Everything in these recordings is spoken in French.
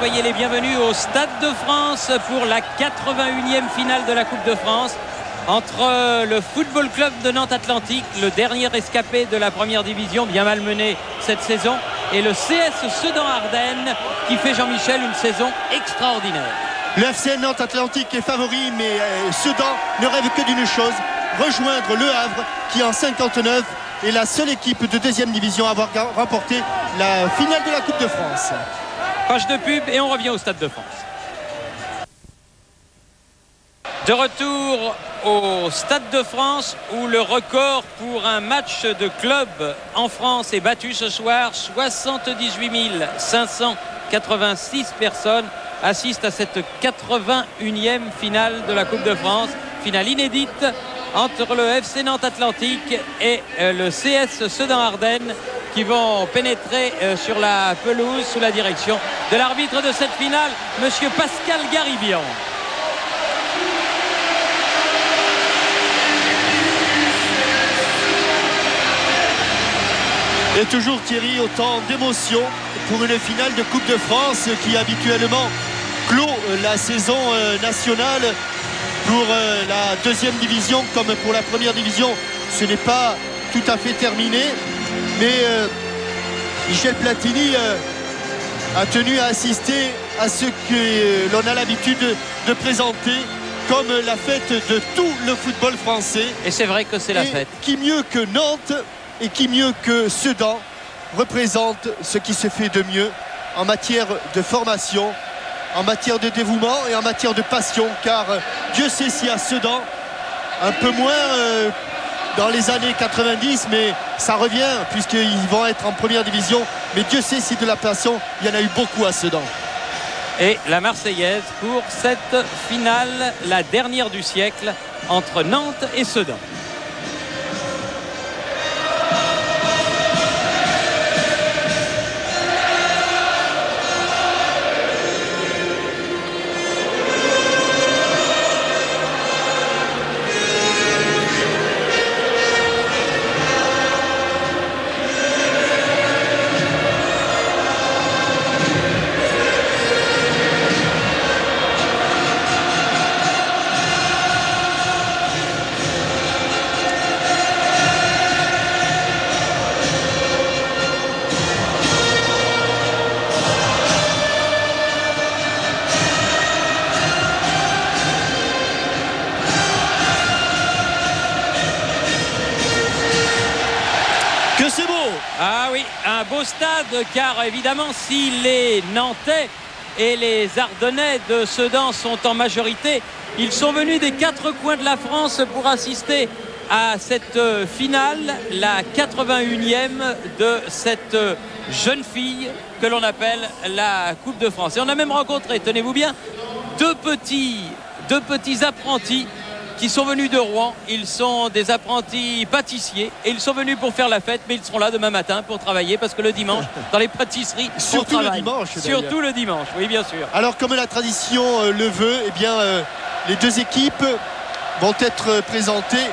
soyez les bienvenus au Stade de France pour la 81e finale de la Coupe de France entre le Football Club de Nantes Atlantique, le dernier escapé de la première division, bien malmené cette saison, et le CS Sedan-Ardennes qui fait, Jean-Michel, une saison extraordinaire. Le FC Nantes Atlantique est favori, mais Sedan ne rêve que d'une chose, rejoindre Le Havre qui en 59 est la seule équipe de deuxième division à avoir remporté la finale de la Coupe de France. Page de pub et on revient au Stade de France. De retour au Stade de France où le record pour un match de club en France est battu ce soir. 78 586 personnes assistent à cette 81e finale de la Coupe de France. Finale inédite entre le FC Nantes Atlantique et le CS Sedan-Ardennes qui vont pénétrer sur la pelouse sous la direction de l'arbitre de cette finale, monsieur Pascal Garibian. Et toujours, Thierry, autant d'émotions pour une finale de Coupe de France qui habituellement clôt la saison nationale. Pour la deuxième division comme pour la première division, ce n'est pas tout à fait terminé, mais Michel Platini a tenu à assister à ce que l'on a l'habitude de présenter comme la fête de tout le football français. Et c'est vrai que c'est la fête. Qui mieux que Nantes et qui mieux que Sedan représente ce qui se fait de mieux en matière de formation, en matière de dévouement et en matière de passion, car Dieu sait si à Sedan, un peu moins dans les années 90, mais ça revient puisqu'ils vont être en première division, mais Dieu sait si de la passion, il y en a eu beaucoup à Sedan. Et la Marseillaise pour cette finale, la dernière du siècle entre Nantes et Sedan. Ah oui, un beau stade, car évidemment si les Nantais et les Ardennais de Sedan sont en majorité, ils sont venus des quatre coins de la France pour assister à cette finale, la 81e de cette jeune fille que l'on appelle la Coupe de France. Et on a même rencontré, tenez-vous bien, deux petits apprentis qui sont venus de Rouen. Ils sont des apprentis pâtissiers et ils sont venus pour faire la fête, mais ils seront là demain matin pour travailler, parce que le dimanche dans les pâtisseries surtout le dimanche, surtout le dimanche, oui, bien sûr. Alors comme la tradition le veut, eh bien les deux équipes vont être présentées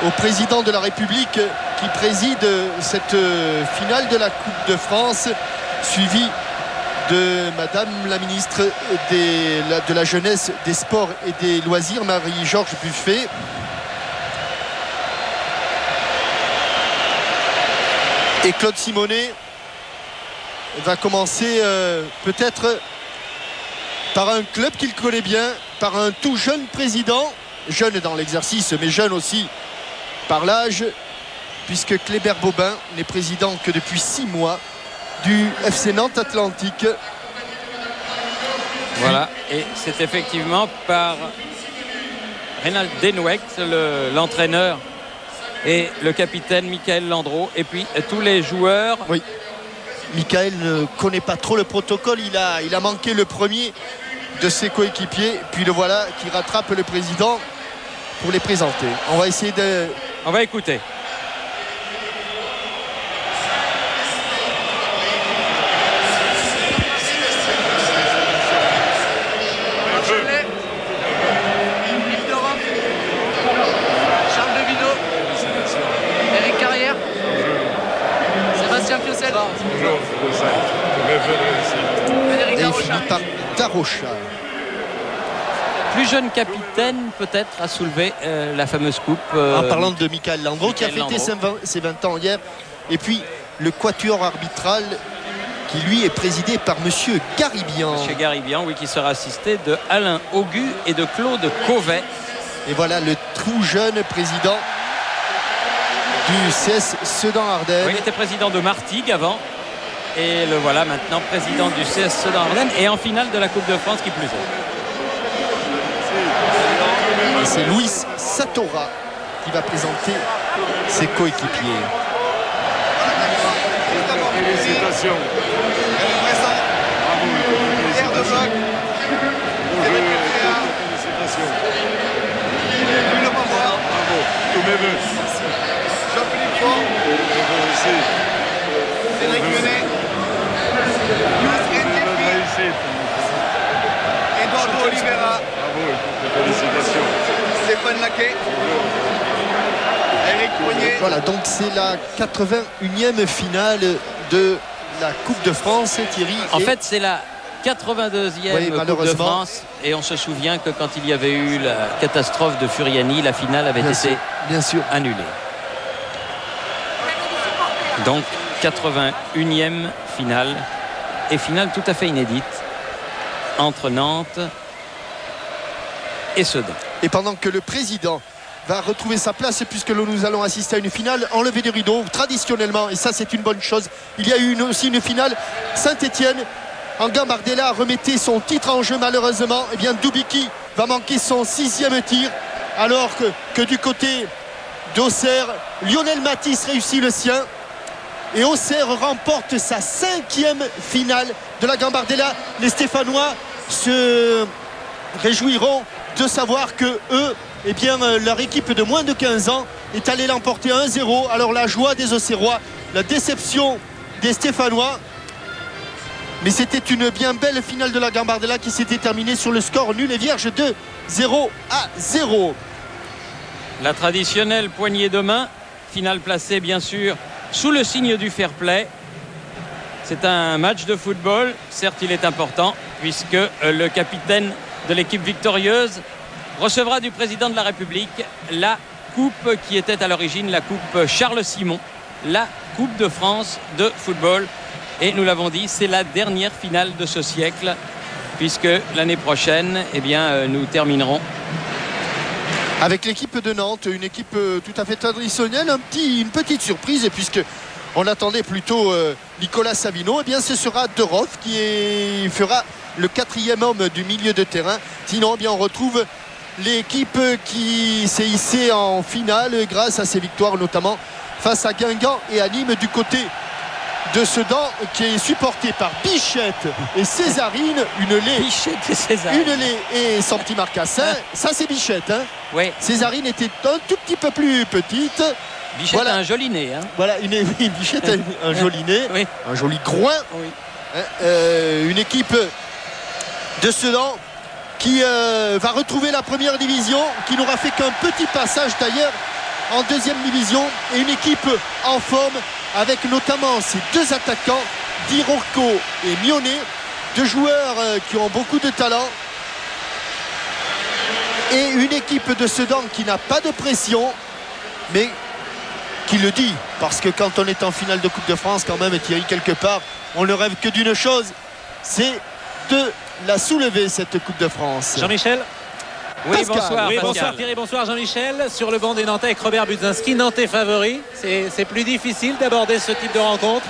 au président de la République qui préside cette finale de la Coupe de France, suivi de Madame la ministre de la Jeunesse, des Sports et des Loisirs, Marie-Georges Buffet. Et Claude Simonet va commencer peut-être par un club qu'il connaît bien, par un tout jeune président, jeune dans l'exercice mais jeune aussi par l'âge, puisque Kléber Bobin n'est président que depuis 6 mois du FC Nantes Atlantique. Voilà, et c'est effectivement par Reynald Denoueck, l'entraîneur, et le capitaine Michael Landreau, et puis tous les joueurs. Oui, Michael ne connaît pas trop le protocole, il a manqué le premier de ses coéquipiers, puis le voilà qui rattrape le président pour les présenter. On va essayer de... On va écouter. Et Rocha. Plus jeune capitaine peut-être à soulever la fameuse coupe. En parlant de Michael Landreau qui a fêté Landreau. ses 20 ans hier. Et puis le quatuor arbitral qui lui est présidé par Monsieur Garibian. Monsieur Garibian, oui, qui sera assisté de Alain Augu et de Claude Covet. Et voilà le tout jeune président du CS Sedan-Ardennes. Oui, il était président de Martigues avant. Et le voilà maintenant président du CS Sedan-Ardennes et en finale de la Coupe de France qui plus est. Et c'est Luis Satora qui va présenter ses coéquipiers. Félicitations. Félicitations. Bravo. Tous mes voeux. Jean-Philippe Fort, Cédric Menet, Younes Ndiaye, Eduardo Oliveira, Bravo. Félicitations. Stéphane Laquet, Eric Poignet. Voilà, donc c'est la 81e finale de la Coupe de France, Thierry. En fait, c'est la 82e Oui, Coupe de France. Et on se souvient que quand il y avait eu la catastrophe de Furiani, la finale avait été bien sûr annulée. Donc 81e finale. Et finale tout à fait inédite entre Nantes et Sedan. Et pendant que le président va retrouver sa place, puisque nous allons assister à une finale enlevée des rideaux, traditionnellement, et ça c'est une bonne chose. Il y a eu aussi une finale Saint-Étienne. En Gambardella remettait son titre en jeu malheureusement. Et bien Doubiki va manquer son 6e tir, alors que du côté d'Auxerre, Lionel Matisse réussit le sien. Et Auxerre remporte sa 5e finale de la Gambardella. Les Stéphanois se réjouiront de savoir que eux, eh bien, leur équipe de moins de 15 ans est allée l'emporter 1-0. Alors la joie des Auxerrois, la déception des Stéphanois. Mais c'était une bien belle finale de la Gambardella qui s'était terminée sur le score nul et vierge de 0-0. La traditionnelle poignée de main, finale placée bien sûr sous le signe du fair play. C'est un match de football, certes il est important puisque le capitaine de l'équipe victorieuse recevra du président de la République la coupe qui était à l'origine la coupe Charles Simon, la Coupe de France de football. Et nous l'avons dit, c'est la dernière finale de ce siècle puisque l'année prochaine, eh bien, nous terminerons avec l'équipe de Nantes, une équipe tout à fait traditionnelle, une petite surprise, et puisque on attendait plutôt Nicolas Savino, eh bien ce sera De Roth qui fera le 4e homme du milieu de terrain. Sinon, eh bien, on retrouve l'équipe qui s'est hissée en finale grâce à ses victoires, notamment face à Guingamp et à Nîmes du côté de Sedan, qui est supporté par Bichette et Césarine, Bichette et Césarine. et son petit marcassin. Ça c'est Bichette, hein. Oui. Césarine était un tout petit peu plus petite. Bichette voilà. a un joli nez, hein. Voilà, oui, Bichette a un joli nez, oui. Un joli groin. Oui. Une équipe de Sedan qui va retrouver la première division, qui n'aura fait qu'un petit passage d'ailleurs en 2e division, et une équipe en forme avec notamment ses 2 attaquants, Di Rocco et Mionnet, 2 joueurs qui ont beaucoup de talent, et une équipe de Sedan qui n'a pas de pression mais qui le dit, parce que quand on est en finale de Coupe de France, quand même, Thierry, quelque part on ne rêve que d'une chose, c'est de la soulever, cette Coupe de France. Jean-Michel. Oui, Pascal. bonsoir, Oui, Pascal. bonsoir Thierry, bonsoir Jean-Michel. Sur le banc des Nantais avec Robert Budzinski, Nantais favori. C'est plus difficile d'aborder ce type de rencontre.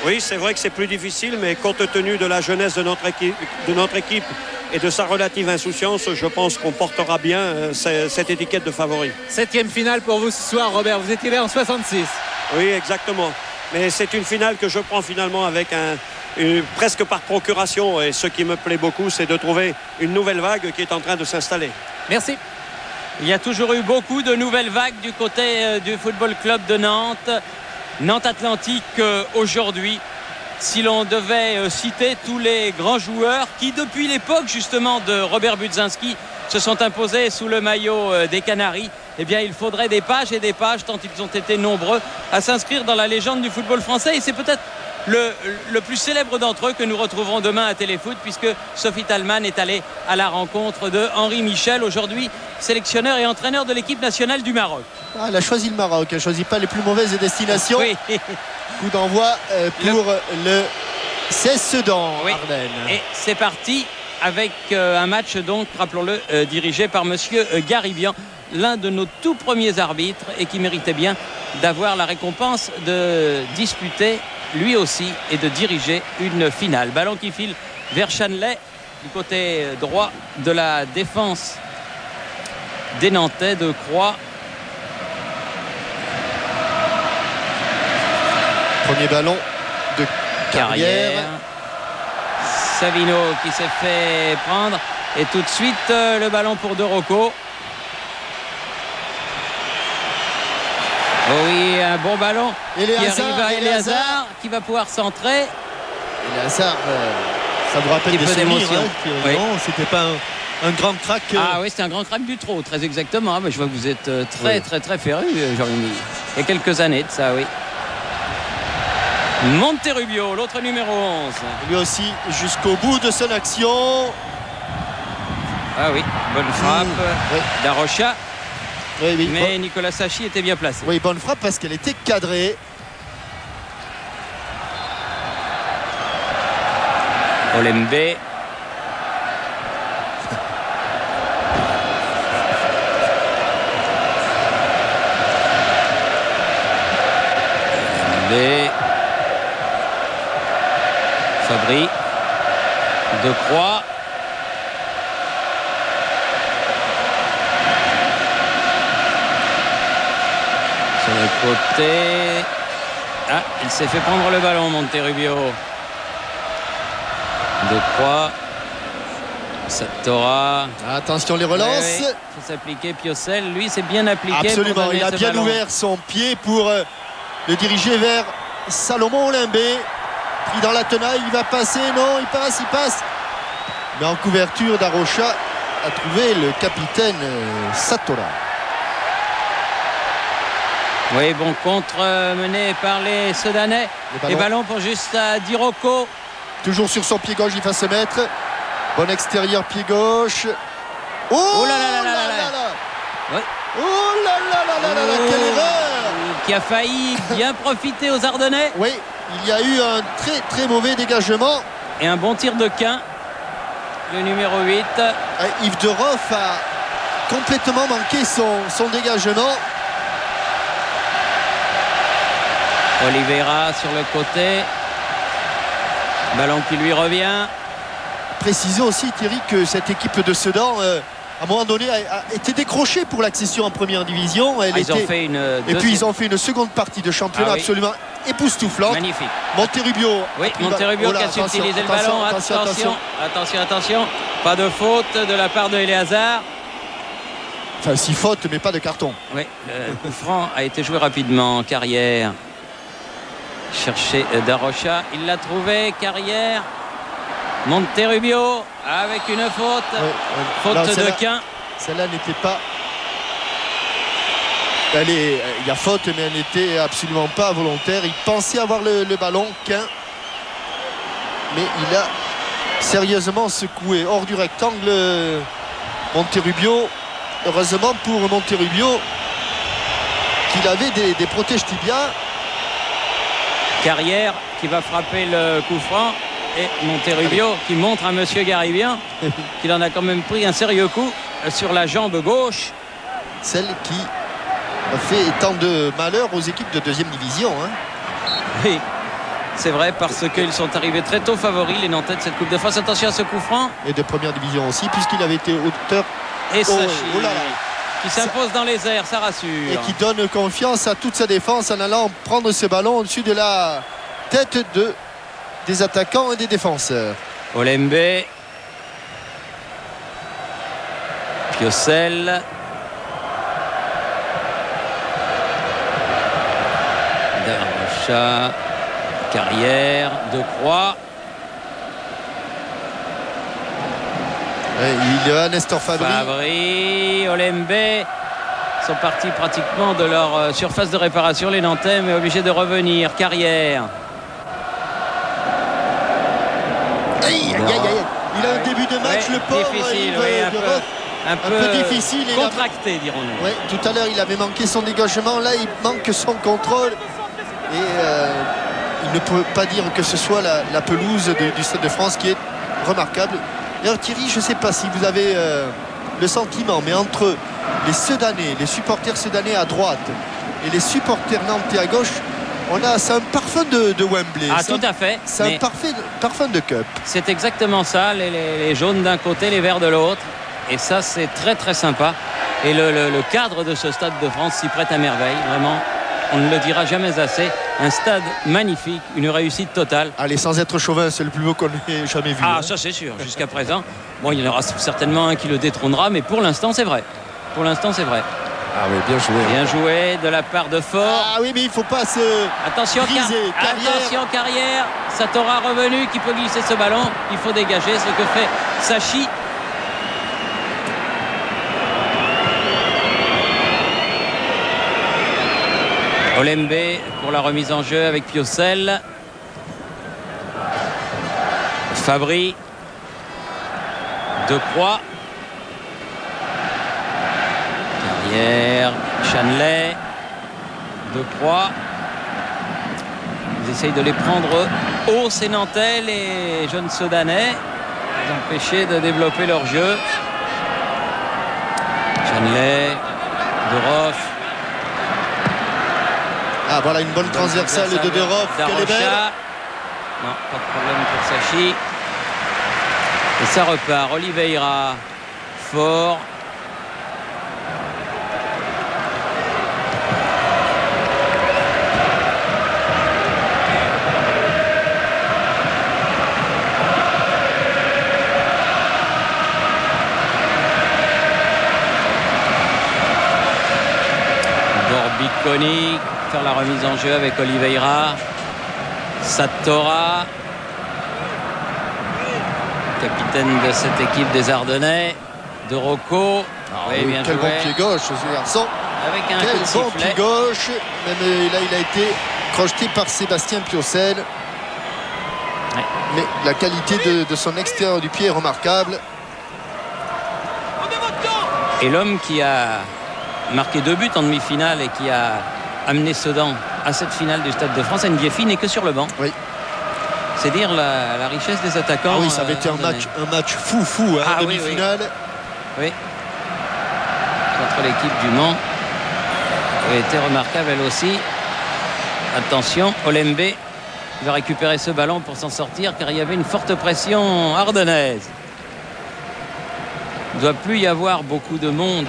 Oui, c'est vrai que c'est plus difficile, mais compte tenu de la jeunesse de notre équipe et de sa relative insouciance, je pense qu'on portera bien cette étiquette de favori. 7e finale pour vous ce soir, Robert. Vous étiez là en 66. Oui, exactement. Mais c'est une finale que je prends finalement avec presque par procuration. Et ce qui me plaît beaucoup, c'est de trouver une nouvelle vague qui est en train de s'installer. Merci. Il y a toujours eu beaucoup de nouvelles vagues du côté du Football Club de Nantes. Nantes Atlantique aujourd'hui, si l'on devait citer tous les grands joueurs qui, depuis l'époque justement de Robert Budzinski, se sont imposés sous le maillot des Canaries, eh bien il faudrait des pages et des pages, tant ils ont été nombreux à s'inscrire dans la légende du football français. Et c'est peut-être le plus célèbre d'entre eux que nous retrouverons demain à Téléfoot, puisque Sophie Thalmann est allée à la rencontre de Henri Michel, aujourd'hui sélectionneur et entraîneur de l'équipe nationale du Maroc. Ah, elle a choisi le Maroc, elle ne choisit pas les plus mauvaises destinations. Oui. Coup d'envoi pour le CES Sedan, Oui. Ardennes. Et c'est parti avec un match, donc, rappelons-le, dirigé par monsieur Garibian, l'un de nos tout premiers arbitres et qui méritait bien d'avoir la récompense de disputer lui aussi et de diriger une finale. Ballon qui file vers Chanelay du côté droit de la défense des Nantais de Croix. Premier ballon de Carrière. Savino qui s'est fait prendre et tout de suite le ballon pour De Rocco. Oh oui, un bon ballon qui arrive à Eleazar qui va pouvoir centrer. Eleazar, ça vous rappelle Petit des peu souvenirs, d'émotion. Oui. Non, c'était pas un grand crack. Ah oui, c'était un grand crack du trot, très exactement. Mais je vois que vous êtes très féru, Jean-Rémy. Il y a quelques années de ça, oui. Monterrubio, l'autre numéro 11. Lui aussi, jusqu'au bout de son action. Ah oui, bonne frappe Oui. d'Arocha. Oui. Mais Nicolas Sachi était bien placé. Oui, bonne frappe parce qu'elle était cadrée. Olembe. Fabry. De Croix. Sur le côté. Ah, il s'est fait prendre le ballon, Monterrubio. De Croix. Satora. Attention les relances. Il faut s'appliquer. Piocel, lui, s'est bien appliqué. Absolument, pour donner il a ce bien ballon. ouvert son pied pour le diriger vers Salomon Olimbé. Pris dans la tenaille, il va passer. Non, il passe. Mais en couverture, Darocha a trouvé le capitaine Satora. Oui, bon contre mené par les Sedanais. Les ballons pour juste à Di Rocco. Toujours sur son pied gauche, il va se mettre. Bon extérieur, pied gauche. Oh là là là là là. Oui. Oh là là, quelle erreur! Qui a failli bien profiter aux Ardennais. Oui, il y a eu un très mauvais dégagement. Et un bon tir de Quin. Le numéro 8. Yves de Roff a complètement manqué son dégagement. Oliveira sur le côté. Ballon qui lui revient. Précisez aussi, Thierry, que cette équipe de Sedan, à un moment donné, a été décrochée pour l'accession en première division. Ils ont fait Et puis ils ont fait une seconde partie de championnat absolument époustouflante. Magnifique. Monterrubio. Oui, Monterrubio qui a su utiliser le ballon. Attention. Pas de faute de la part de Eleazar. Enfin, 6 fautes, mais pas de carton. Oui, le coup franc a été joué rapidement. Carrière. Chercher Darocha. Il l'a trouvé. Carrière. Monterrubio avec une faute. Faute de Quin. Celle-là n'était pas. Il y a faute, mais elle n'était absolument pas volontaire. Il pensait avoir le ballon, Quin. Mais il a sérieusement secoué hors du rectangle Monterrubio. Heureusement pour Monterrubio qu'il avait des protèges tibias. Carrière qui va frapper le coup franc. Et Monterrubio qui montre à monsieur Garibian qu'il en a quand même pris un sérieux coup sur la jambe gauche. Celle qui a fait tant de malheur aux équipes de deuxième division. Oui, c'est vrai, parce qu'ils sont arrivés très tôt favoris, les Nantais de cette Coupe de France. Attention à ce coup franc. Et de première division aussi, puisqu'il avait été auteur. Et Sachi qui s'impose dans les airs, ça rassure. Et qui donne confiance à toute sa défense en allant prendre ce ballon au-dessus de la tête des attaquants et des défenseurs. Olembe. Piocel. Darocha. Carrière. De Croix. Il y a Nestor Fabry. Olembe sont partis pratiquement de leur surface de réparation, les Nantais, mais obligés de revenir. Carrière. Aïe, aïe, aïe, aïe. Il a un début de match, Ouais, le pauvre. difficile, il oui, veut un peu peu difficile. Il a- contracté, dirons-nous. Ouais, tout à l'heure, il avait manqué son dégagement. Là, il manque son contrôle. Et il ne peut pas dire que ce soit la pelouse du Stade de France qui est remarquable. D'ailleurs, Thierry, je ne sais pas si vous avez le sentiment, mais entre les Sedanais, les supporters sedanais à droite et les supporters nantais à gauche, c'est un parfum de Wembley. Ah, tout à fait. C'est un Mais parfum de Cup. c'est exactement ça, les jaunes d'un côté, les verts de l'autre. Et ça, c'est très très sympa. Et le cadre de ce Stade de France s'y prête à merveille. Vraiment, on ne le dira jamais assez. Un stade magnifique, une réussite totale. Allez, sans être chauvin, c'est le plus beau qu'on ait jamais vu. Ah, hein. ça c'est sûr, jusqu'à présent. Bon, il y en aura certainement un qui le détrônera, mais pour l'instant, c'est vrai. Pour l'instant, c'est vrai. Ah oui, bien joué. Bien joué de la part de Fort. Ah oui, mais il ne faut pas se... Attention, Carrière. attention, Carrière. Satora revenu qui peut glisser ce ballon. Il faut dégager ce que fait Sachi. Olembe pour la remise en jeu avec Piocel. Fabry. De Croix. Carrière. Chanley. De Croix. Ils essayent de les prendre haut, ces Nantais, les jeunes Sedanais. Les empêcher de développer leur jeu. Chanley. De Roff. Ah, voilà une bonne transversale de Derov. Quelle est belle. Non, pas de problème pour Sachi. Et ça repart. Oliveira. Fort. Borbiconi. Faire la remise en jeu avec Oliveira. Satora, capitaine de cette équipe des Ardennais. De Rocco. Oui, bien quel joué. bon pied gauche ce garçon. Avec un Quel coup de bon pied sifflet. gauche. Même là, il a été crocheté par Sébastien Piocel. Ouais. Mais la qualité de son extérieur du pied est remarquable. Et l'homme qui a marqué 2 buts en demi-finale et qui a amené Sedan à cette finale du Stade de France, Ndiefi n'est que sur le banc. Oui. C'est dire la richesse des attaquants. Ah oui, ça avait été un match fou, hein, Ah oui, demi-finale. Oui. Contre l'équipe du Mans. Elle a été remarquable elle aussi. Attention, Olembe va récupérer ce ballon pour s'en sortir car il y avait une forte pression ardennaise. Il ne doit plus y avoir beaucoup de monde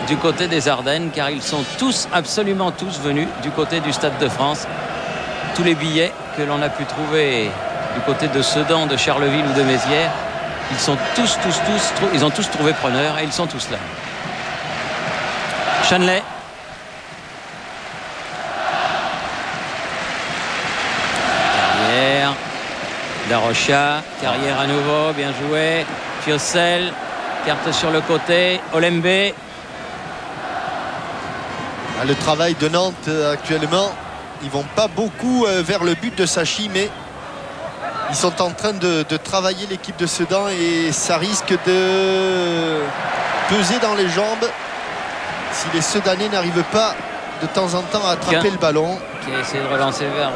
du côté des Ardennes car ils sont tous, absolument tous venus du côté du Stade de France. Tous les billets que l'on a pu trouver du côté de Sedan, de Charleville ou de Mézières, ils sont ils ont tous trouvé preneur et ils sont tous là. Chanley. Carrière. Darocha. Carrière à nouveau. Bien joué. Piocel. Carte sur le côté. Olembe. Ah, le travail de Nantes actuellement, ils vont pas beaucoup vers le but de Sachi, mais ils sont en train de travailler l'équipe de Sedan et ça risque de peser dans les jambes si les Sedanais n'arrivent pas de temps en temps à attraper le ballon. Qui a essayé de relancer vers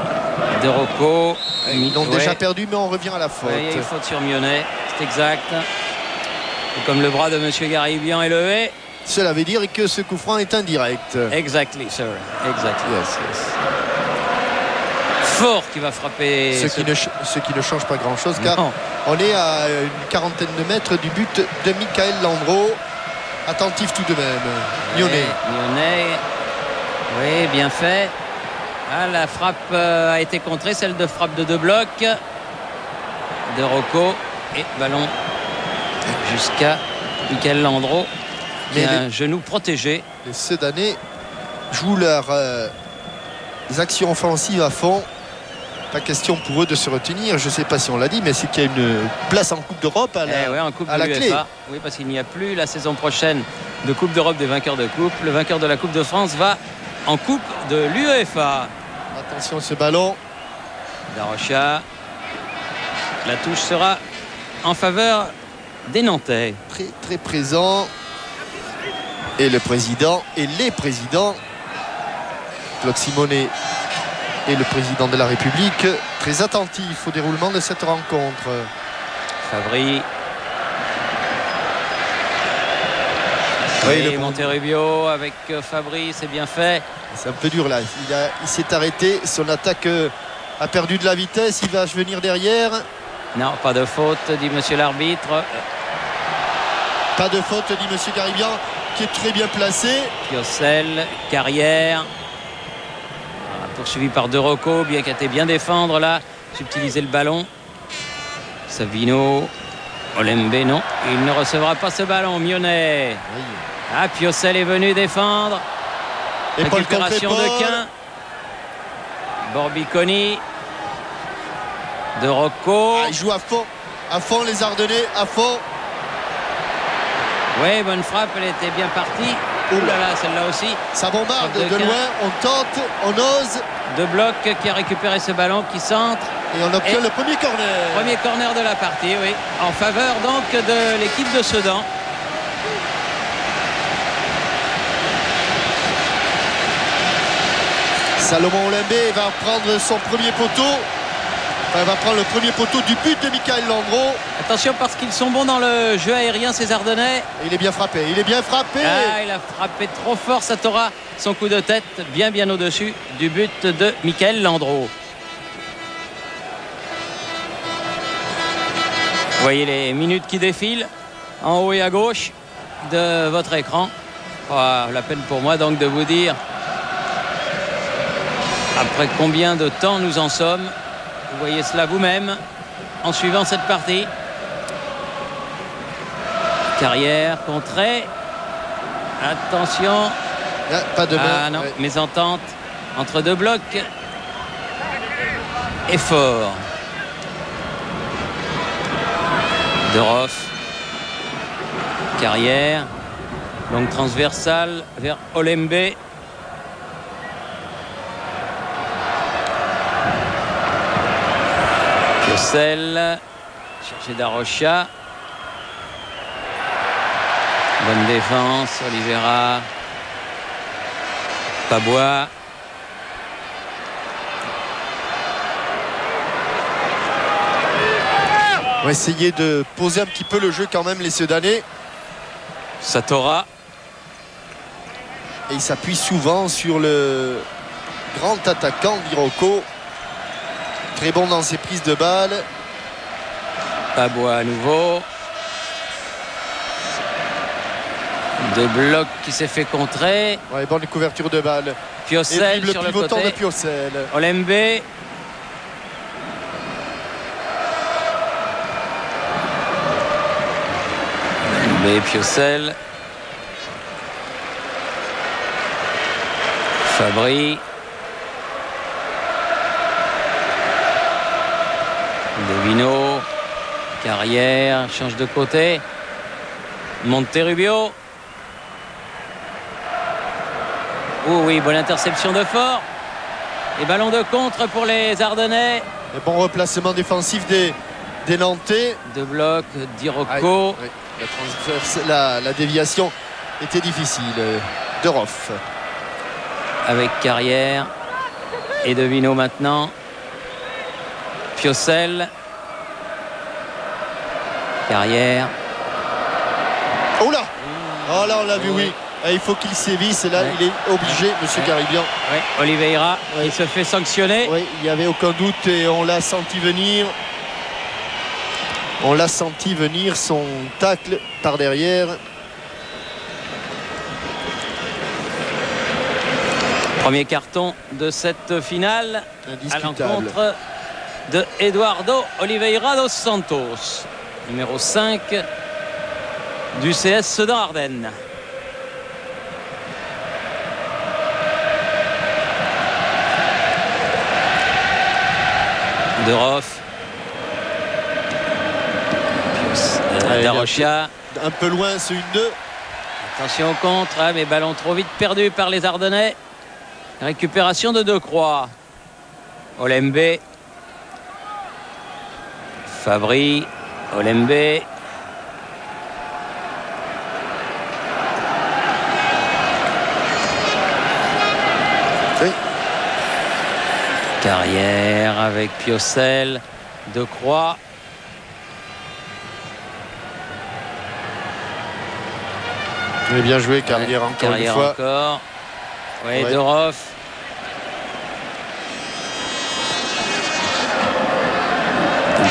De Rocco. Ils l'ont déjà perdu, mais on revient à la faute. Ouais, il y a une faute sur Mionnet, c'est exact. Et comme le bras de M. Garibian est levé. Cela veut dire que ce coup franc est indirect. Exactly, sir. Exactly. Yes, yes. Fort qui va frapper. Ce qui ne change pas grand-chose, car Non. on est à une quarantaine de mètres du but de Michael Landreau. Attentif tout de même. Lyonnais. Lyonnais. Oui, bien fait. Ah, la frappe a été contrée, celle de frappe de 2 blocs. De Rocco. Et ballon jusqu'à Michael Landreau. Qui a un genou protégé. Les Sedanais jouent leurs actions offensives à fond. Pas question pour eux de se retenir. Je ne sais pas si on l'a dit, mais c'est qu'il y a une place en Coupe d'Europe à en coupe à de la clé. l'UEFA. Oui, parce qu'il n'y a plus la saison prochaine de Coupe d'Europe des vainqueurs de Coupe. Le vainqueur de la Coupe de France va en Coupe de l'UEFA. Attention ce ballon. Darocha. La touche sera en faveur des Nantais. Très très présent. Et le président et les présidents, Claude Simonet et le président de la République, très attentifs au déroulement de cette rencontre. Fabry. Oui, Et le Monterrubio avec Fabry, c'est bien fait. C'est un peu dur là. Il s'est arrêté. Son attaque a perdu de la vitesse. Il va venir derrière. Non, pas de faute, dit monsieur l'arbitre. Pas de faute, dit monsieur Garibian, qui est très bien placé. Piocel, Carrière. Poursuivi par De Rocco, bien qu'à bien défendre là. Subtiliser le ballon. Savino. Olembe, non. Il ne recevra pas ce ballon. Mionnet. Oui. Ah, Piocel est venu défendre. Et Paul Récupération contre de Paul. Quin. Borbiconi. De Rocco. Ah, il joue à fond les Ardennais, à fond. Oui, bonne frappe, elle était bien partie. Ouh là là, celle-là aussi. Ça bombarde Frappe de de Quin. loin, on tente, on ose. De Bloc qui a récupéré ce ballon, qui centre. Et on obtient Et le premier corner. Premier corner de la partie, oui. En faveur donc de l'équipe de Sedan. Salomon Olembe va prendre son premier poteau. Enfin, va prendre le premier poteau du but de Michael Landreau. Attention parce qu'ils sont bons dans le jeu aérien, ces Ardennais. Et il est bien frappé. Il est bien frappé. Ah, il a frappé trop fort Satora. Son coup de tête bien au-dessus du but de Michael Landreau. Vous voyez les minutes qui défilent en haut et à gauche de votre écran. Oh, la peine pour moi donc de vous dire après combien de temps nous en sommes. Vous voyez cela vous-même en suivant cette partie. Carrière, contrée. Attention. Ah, pas de main. Ah non, Ouais. mésentente entre deux blocs. Et fort. Deroff. Carrière. Longue transversale vers Olembe. Piocel. Chercher Darocha. Bonne défense. Oliveira. Pabois. On va essayer de poser un petit peu le jeu quand même, les Sedanais. Satora. Et il s'appuie souvent sur le grand attaquant Birocco. Très bon dans ses prises de balles. Pabois à nouveau. De Bloc qui s'est fait contrer. Ouais, bonne couverture de balles. Et Piocel le sur le pivotant de côté. Piocel. Olembe. Olembe, Piocel. Fabry. Devino. Carrière. Change de côté. Monterubio. Oh oui, bonne interception de Fort. Et ballon de contre pour les Ardennais. Le bon replacement défensif des Nantais. De Bloc, Dirocco. Ah, oui. La déviation était difficile. De Roff. Avec Carrière. Et Devino maintenant. Piocel. Carrière. Oh là! Oh là, on l'a vu, oui. Et il faut qu'il sévisse. Et là, Ouais. il est obligé, monsieur Ouais. Garibian. Ouais, Oliveira, Ouais. il se fait sanctionner. Oui, il n'y avait aucun doute et on l'a senti venir. On l'a senti venir, son tacle par derrière. Premier carton de cette finale à Indiscutable. l'encontre de Eduardo Oliveira dos Santos, numéro 5 du CS Sedan Ardennes. De Roff. Allez, Darocha. Un peu loin, ce 1-2. Attention au contre, hein, mais ballon trop vite perdu par les Ardennais. Récupération de Decroix. Olembe. Fabry, Olembe. Oui. Carrière avec Piocel, De Croix. Mais bien joué, Carrière, encore Carrière une fois. encore. Oui, Ouais. De Roff.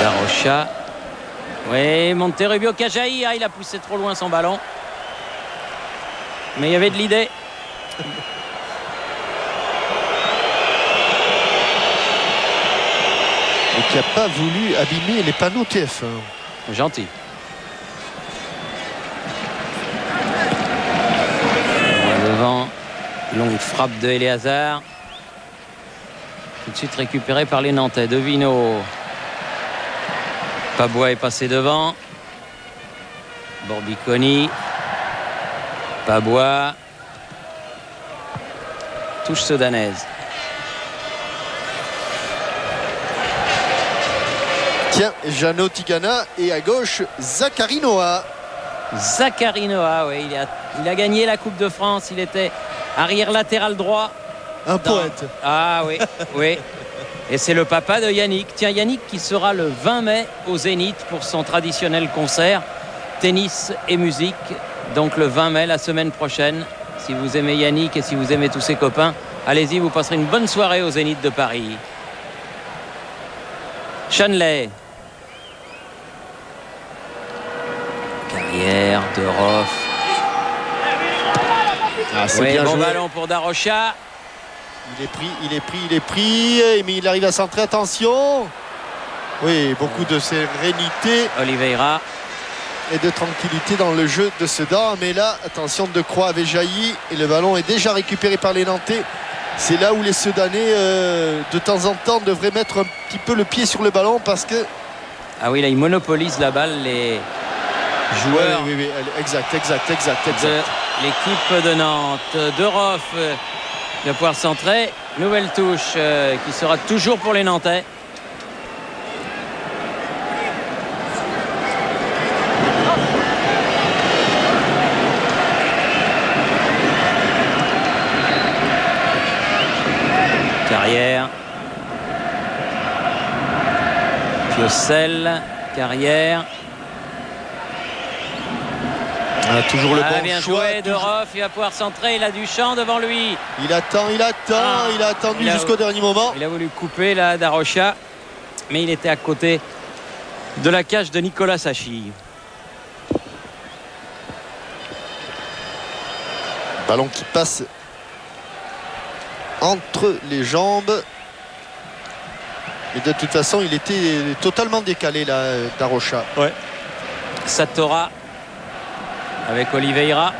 Darocha. Oui, Monterrubio qui a jailli. Ah, il a poussé trop loin son ballon. Mais il y avait de l'idée. Et qui n'a pas voulu abîmer les panneaux TF1. Gentil. Loin devant. Longue frappe de Eleazar. Tout de suite récupéré par les Nantais. Devino. Pabois est passé devant. Borbiconi. Pabois. Touche sudanaise. Tiens, Jeannot Tigana et à gauche, Zachary Noah. Zachary Noah, oui, il a gagné la Coupe de France. Il était arrière latéral droit. Un poète. Ah oui, oui. Et c'est le papa de Yannick. Tiens, Yannick qui sera le 20 mai au Zénith pour son traditionnel concert tennis et musique. Donc le 20 mai, la semaine prochaine. Si vous aimez Yannick et si vous aimez tous ses copains, allez-y, vous passerez une bonne soirée au Zénith de Paris. Shanley. Carrière de Roff. Ah, c'est Oui, bien bon joué. ballon pour Darocha. Il est pris. Mais il arrive à centrer. Attention. Oui, beaucoup de sérénité Oliveira. et de tranquillité dans le jeu de Sedan. Mais là, attention, De Croix avait jailli et le ballon est déjà récupéré par les Nantais. C'est là où les Sedanais, de temps en temps, devraient mettre un petit peu le pied sur le ballon parce que... Ah oui, là, il monopolise la balle, les joueurs Oui, exact. de l'équipe de Nantes. De Roff va pouvoir centrer. Nouvelle touche qui sera toujours pour les Nantais. Carrière. Piocel. Carrière. Toujours le bon Bien choix. joué de Roff, il va pouvoir centrer, il a du champ devant lui. Il attend, il a attendu jusqu'au dernier moment. Il a voulu couper là Darocha, mais il était à côté de la cage de Nicolas Sachi. Ballon qui passe entre les jambes. Et de toute façon, il était totalement décalé là, Darocha. Ouais. Satora avec Oliveira.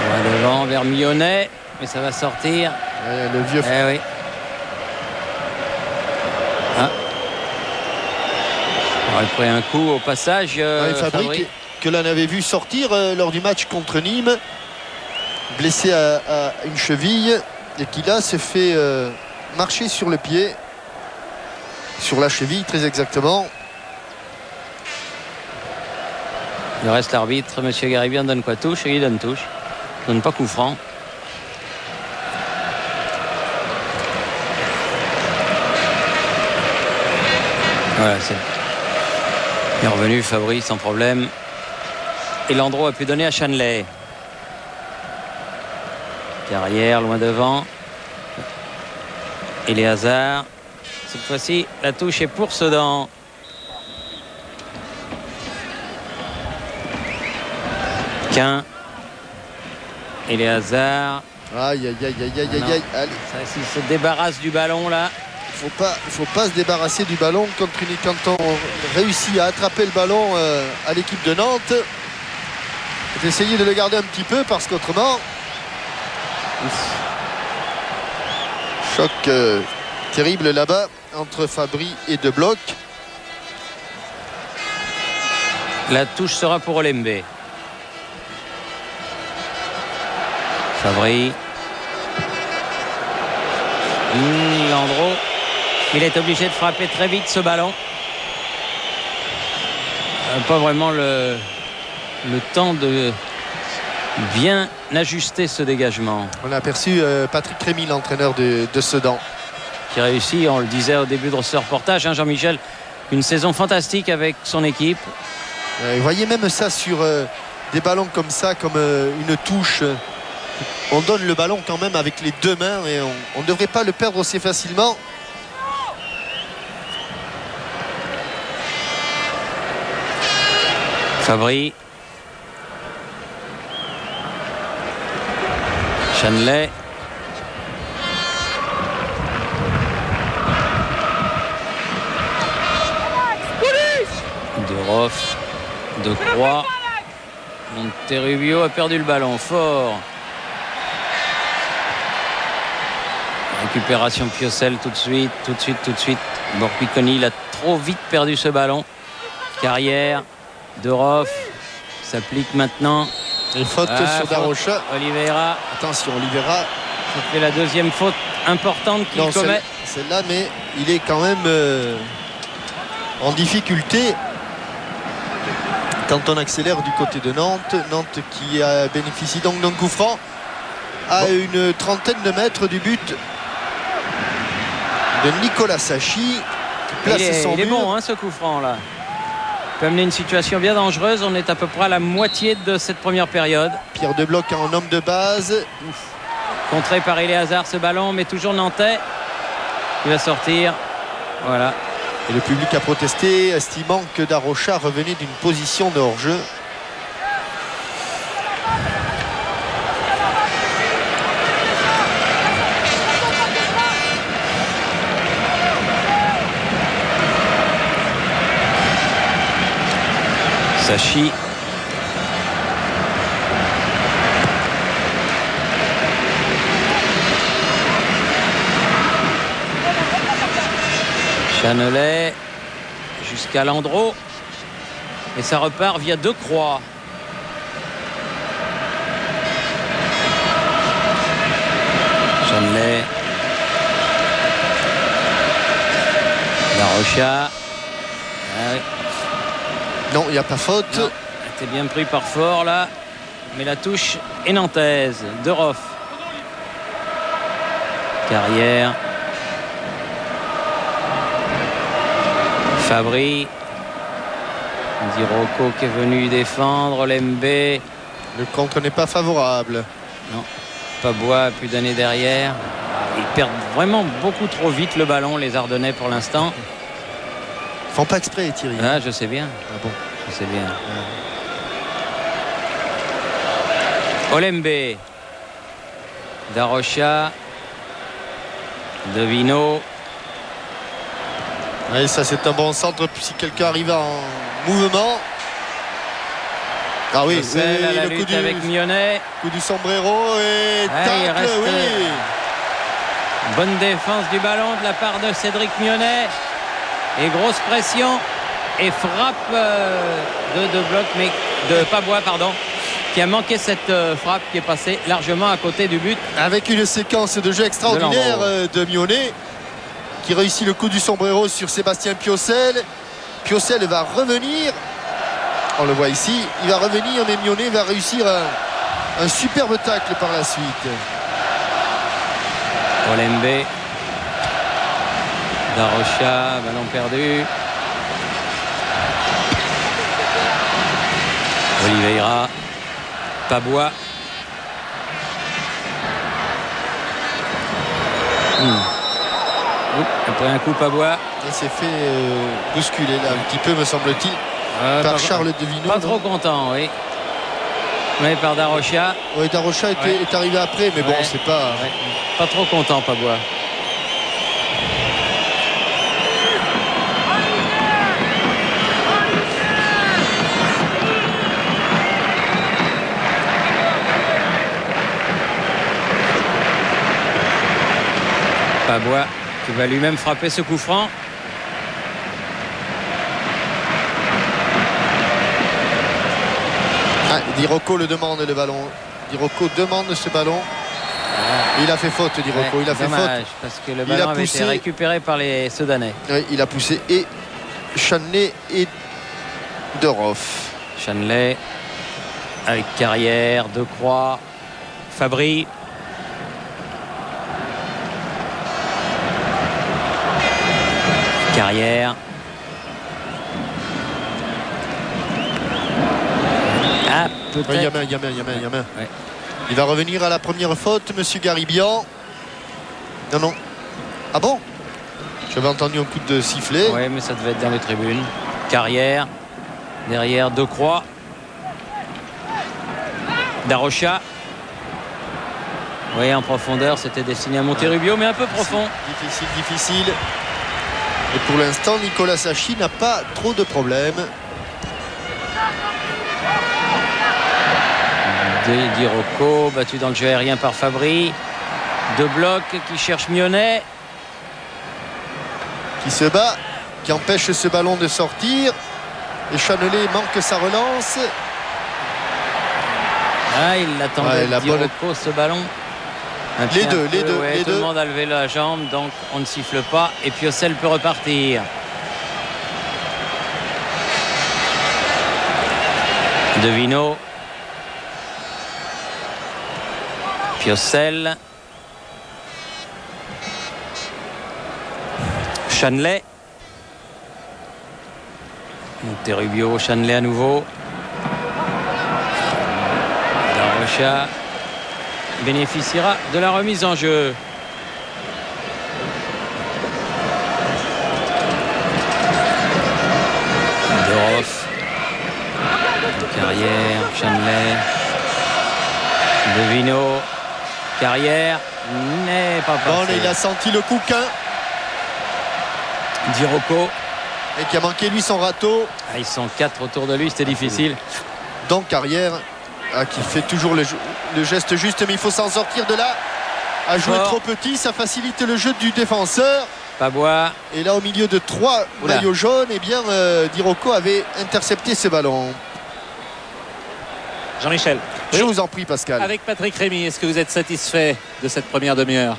On va devant vers Millonnet, mais ça va sortir. Le vieux. Eh oui. Ah. On aurait pris un coup au passage. Fabry que l'on avait vu sortir lors du match contre Nîmes, blessé à une cheville, et qui là se fait marcher sur le pied, sur la cheville très exactement. Il reste l'arbitre, M. Garibian donne quoi? Touche, et il donne touche. Il donne pas coup franc. Voilà, c'est. Il est revenu Fabry sans problème. Et Landreau a pu donner à Shanley. Carrière loin devant. Et les hasards. Cette fois-ci, la touche est pour Sedan. Quin. Et les hasards. Aïe. Allez. S'il se débarrasse du ballon là. Faut pas se débarrasser du ballon quand on réussit à attraper le ballon à l'équipe de Nantes. Faut essayer de le garder un petit peu parce qu'autrement, choc terrible là-bas entre Fabry et De Bloc. La touche sera pour Olembe. Fabry. Landreau. Il est obligé de frapper très vite ce ballon. Pas vraiment le temps de bien ajuster ce dégagement. On a aperçu Patrick Rémy, l'entraîneur de Sedan. Qui réussit, on le disait au début de ce reportage, hein, Jean-Michel, une saison fantastique avec son équipe. Vous voyez même ça sur des ballons comme ça, comme une touche. On donne le ballon quand même avec les deux mains et on ne devrait pas le perdre aussi facilement. Fabry. Chaneley. De Roff. De Croix. Monterrubio a perdu le ballon fort. Récupération Piocel tout de suite. Borpiconi, il a trop vite perdu ce ballon. Carrière de Roff s'applique maintenant. Et faute sur Darocha. Oliveira. Attention, Oliveira. Ça fait la deuxième faute importante qu'il commet. Celle-là, mais il est quand même en difficulté. Quand on accélère du côté de Nantes, Nantes qui bénéficie donc d'un coup franc à une trentaine de mètres du but de Nicolas Sachi. Il est bon, hein, ce coup franc là. Peut amener une situation bien dangereuse. On est à peu près à la moitié de cette première période. Pierre de Bloc en homme de base. Contré par Eléazar ce ballon, mais toujours nantais. Il va sortir. Voilà. Et le public a protesté, estimant que Darocha revenait d'une position de hors-jeu. Sachi. Chaneley jusqu'à Landreau. Et ça repart via Decroix. Chaneley. Darocha. Non, il n'y a pas faute. Non, était bien pris par Fort là. Mais la touche est nantaise. De Roff. Carrière. Fabry. Dirocco qui est venu défendre. Lembe. Le contre n'est pas favorable. Non. Pabois a pu donner derrière. Ils perdent vraiment beaucoup trop vite le ballon, les Ardennais pour l'instant. Ils font pas exprès, Thierry. Ah, je sais bien. Ah bon. Je sais bien. Olembe. Darocha. Devino. Oui, ça c'est un bon centre si quelqu'un arrive en mouvement. Ah oui, à la lutte avec Mionnet. Coup du sombrero et tacle, oui. Bonne défense du ballon de la part de Cédric Mionnet. Et grosse pression et frappe de Bloc, mais de Pabois, pardon, qui a manqué cette frappe qui est passée largement à côté du but. Avec une séquence de jeu extraordinaire de Mionnet qui réussit le coup du sombrero sur Sébastien Piocel. Piocel va revenir. On le voit ici. Il va revenir, mais Mionnet va réussir un superbe tacle par la suite. Olembe. Darocha, ballon perdu. Oliveira. Pabois. Après un coup Pabois. Il s'est fait bousculer là un petit peu, me semble-t-il, par Charles Devino. Pas trop content, oui. Mais par Darocha. Oui, Darocha est arrivé après, mais bon, c'est pas... Ouais. Pas trop content, Pabois. Pabois qui va lui-même frapper ce coup franc. Dirocco le demande, le ballon. Dirocco demande ce ballon. Il a fait faute, dit Rocco. Il a fait dommage, faute. parce que le Il a ballon avait poussé. été récupéré par les Soudanais. Oui, il a poussé et Chanley et Deroff. Chanley avec Carrière, Decroix, Fabry. Carrière. Ah, Il y a peut-être. main, il y a main, il y a main, il y a main. Ouais. Il va revenir à la première faute, monsieur Garibian. Non, non. Ah bon? J'avais entendu un coup de sifflet. Oui, mais ça devait être dans les tribunes. Carrière. Derrière, Decroix. Darocha. Oui, en profondeur, c'était destiné à Monterrubio, mais un peu profond. Difficile, difficile. Et pour l'instant, Nicolas Sachi n'a pas trop de problèmes. Di Rocco, battu dans le jeu aérien par Fabry. Deux blocs qui cherchent Mionnet. Qui se bat, qui empêche ce ballon de sortir. Et Chanelé manque sa relance. Ah, il l'attendait, Ouais, la Di bonne- Rocco, ce ballon. Un Les petit deux, un peu, les deux, ouais, les tout le deux. monde a levé la jambe, donc on ne siffle pas. Et Piocel peut repartir. Devino. Piocel. Chanley. Monterrubio, Chanley à nouveau. Darocha bénéficiera de la remise en jeu. Deroff. Carrière, Chanley. Devino. Carrière n'est pas Bon, passé. il a senti le couquin Di Rocco. et qui a manqué lui son râteau. Ah, ils sont 4 autour de lui, c'était difficile. Donc Carrière qui fait toujours le geste juste, mais il faut s'en sortir de là. À jouer Fort. trop petit, ça facilite le jeu du défenseur. Pabois. Et là, au milieu de 3 Oula. maillots jaunes, eh bien, Di Rocco avait intercepté ce ballon. Jean-Michel. Je vous en prie, Pascal. Avec Patrick Rémy, est-ce que vous êtes satisfait de cette première demi-heure?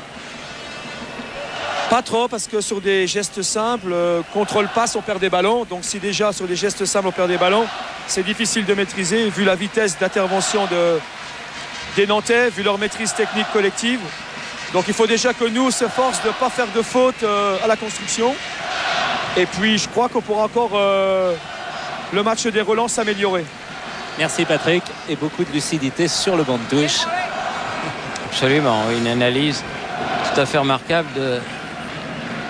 Pas trop, parce que sur des gestes simples, contrôle-passe, on perd des ballons. Donc si déjà sur des gestes simples, on perd des ballons, c'est difficile de maîtriser, vu la vitesse d'intervention des Nantais, vu leur maîtrise technique collective. Donc il faut déjà que nous, on s'efforce de ne pas faire de faute à la construction. Et puis je crois qu'on pourra encore le match des relances s'améliorer. Merci Patrick, et beaucoup de lucidité sur le banc de touche. Absolument, une analyse tout à fait remarquable de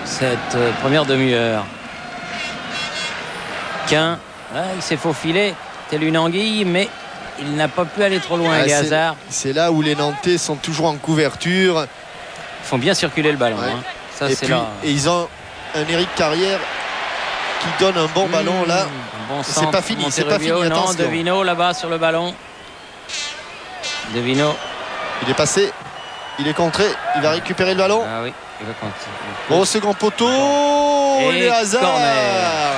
cette première demi-heure. Quin, il s'est faufilé tel une anguille, mais il n'a pas pu aller trop loin, Ah, Gazard. c'est là où les Nantais sont toujours en couverture. Ils font bien circuler le ballon. Ouais. Hein. Ça, Et c'est puis, là. et ils ont un Éric Carrière qui donne un bon ballon là. Un bon C'est centre, pas fini, c'est pas Monterrubio, fini, non, attention. Devino là-bas sur le ballon. Devino. Il est passé, il est contré, il va récupérer le ballon. Ah oui, il va continuer. Au second poteau, Et les hasards corner.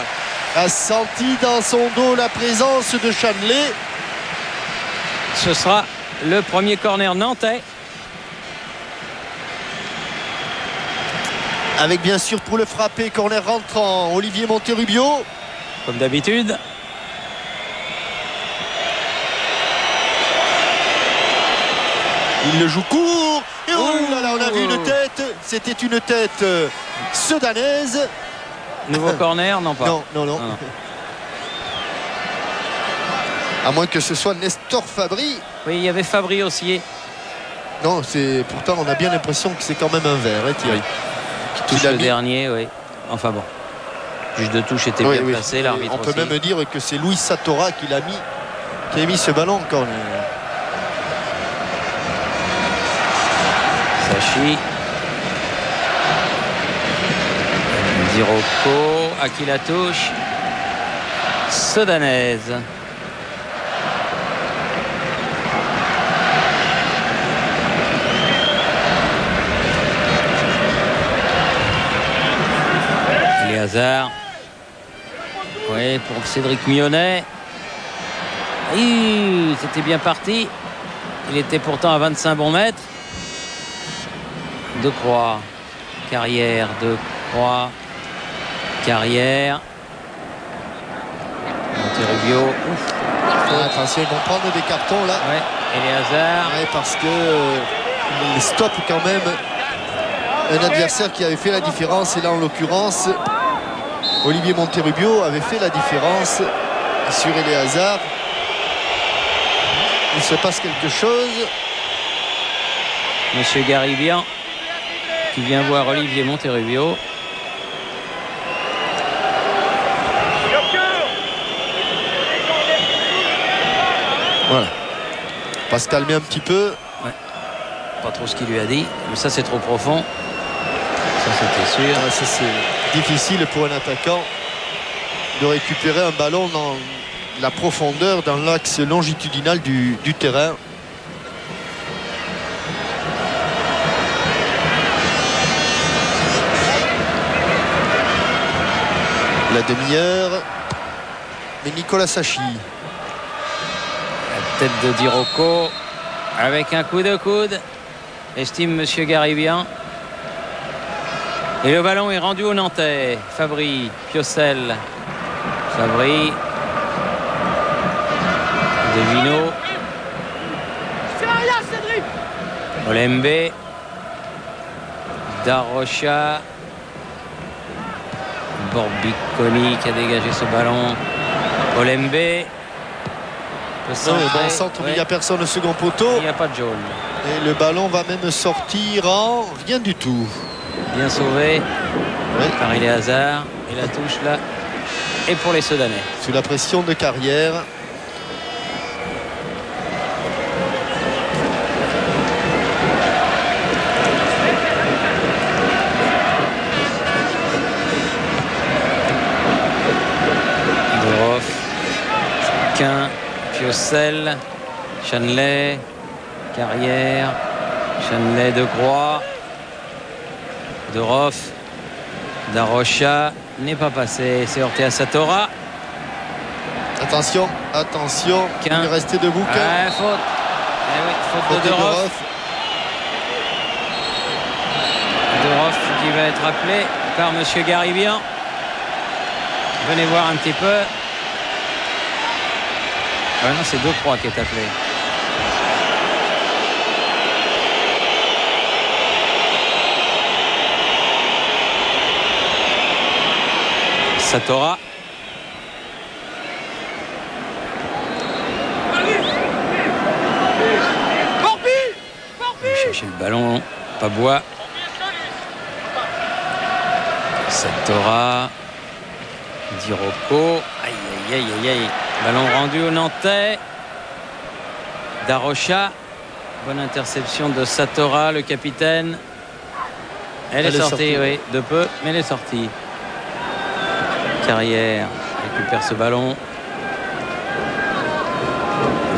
a senti dans son dos la présence de Chanley. Ce sera le premier corner nantais. Avec bien sûr pour le frapper, corner rentrant, Olivier Monterrubio. Comme d'habitude. Il le joue court. Et oh là là, on a vu une tête. C'était une tête sudanaise. Nouveau corner, non pas. Non, non, non. Non, non. À moins que ce soit Nestor Fabry. Oui, il y avait Fabry aussi. Non, c'est pourtant on a bien l'impression que c'est quand même un verre, hein, Thierry. Touche Il a le mis- dernier, oui. Enfin bon. Le juge de touche était Oui, bien oui. placé, Et l'arbitre on peut aussi. même dire que c'est Louis Satora qui a mis ce ballon encore. Sachi. Di Rocco. À qui la touche? Sudanaise. Les hasards. Oui, pour Cédric Mionnet. C'était bien parti. Il était pourtant à 25 bons mètres. De Croix. Carrière. De Croix. Carrière. Monterrubio. Attention, ils vont prendre des cartons là. Ouais. Et les hasards. Ouais, parce que il stoppe quand même un adversaire qui avait fait la différence. Et là, en l'occurrence, Olivier Monterrubio avait fait la différence sur Eleazar. Il se passe quelque chose. Monsieur Garibian qui vient voir Olivier Monterrubio. Voilà. Pas se calmer un petit peu. Ouais. Pas trop ce qu'il lui a dit. Mais ça, c'est trop profond. Ça, c'était sûr. Ah, ça, c'est difficile pour un attaquant de récupérer un ballon dans la profondeur, dans l'axe longitudinal du terrain. La demi-heure. Mais Nicolas Sachi. Tête de Dirocco avec un coup de coude, estime monsieur Garibian. Et le ballon est rendu au Nantais. Fabry, Piocel. Fabry. Devino. Olembe. Darrocha. Borbiconi qui a dégagé ce ballon. Olembe. Bon centre, mais il n'y a personne au second poteau. Il n'y a pas de jaune. Et le ballon va même sortir en rien du tout. Bien sauvé par Eleazar. Et la touche là. Et pour les Sedanais. Sous la pression de Carrière. Doroff. Quin. Piocel, Chanley, Carrière, Chanley de Croix, Doroff, Darrocha n'est pas passé, c'est heurté à Satora. Attention, attention, Quin. il est resté debout. Ah, faute. Eh oui, faute de Doroff. Doroff qui va être appelé par monsieur Garibian. Venez voir un petit peu. Ah non, c'est De Croix qui est appelé. Satora. Il va chercher le ballon. Pabois. Satora. Dirocco. Aïe, aïe, aïe, aïe, aïe. Ballon rendu au Nantais. Darrocha. Bonne interception de Satora, le capitaine. Elle est sortie, oui, de peu, mais elle est sortie. Carrière récupère ce ballon.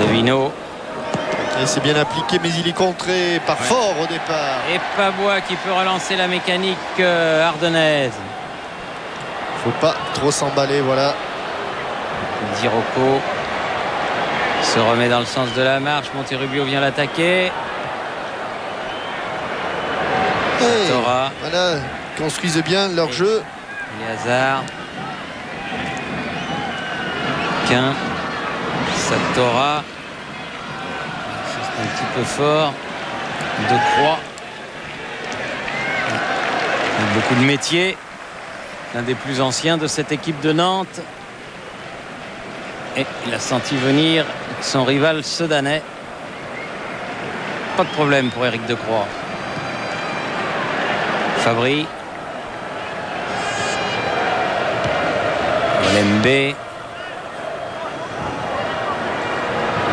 Devino. Et c'est bien appliqué, mais il est contré par Fort au départ. Et Pabois qui peut relancer la mécanique ardennaise. Faut pas trop s'emballer, voilà. Dirocco se remet dans le sens de la marche. Monterrubio vient l'attaquer. Satora. Voilà, construisent bien leur jeu. Eleazar. Quin. Satora. C'est un petit peu fort. De Croix. Beaucoup de métiers. L'un des plus anciens de cette équipe de Nantes. Et il a senti venir son rival Sedanais. Pas de problème pour Éric Decroix. Fabry. Olembe.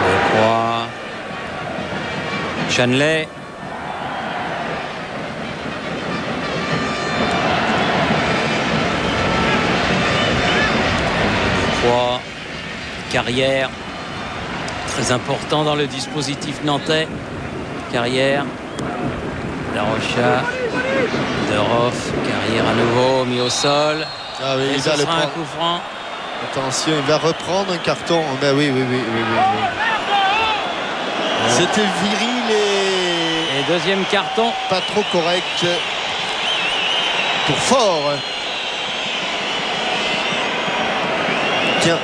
Decroix. Chanley. Decroix. Carrière. Très important dans le dispositif nantais. Carrière. Darrocha. Doroff. Carrière à nouveau mis au sol. Ah oui, et il ce va le sera un prendre. coup franc. Attention, il va reprendre un carton. Ben oui. C'était viril et Et deuxième carton. Pas trop correct pour Fort. Tiens,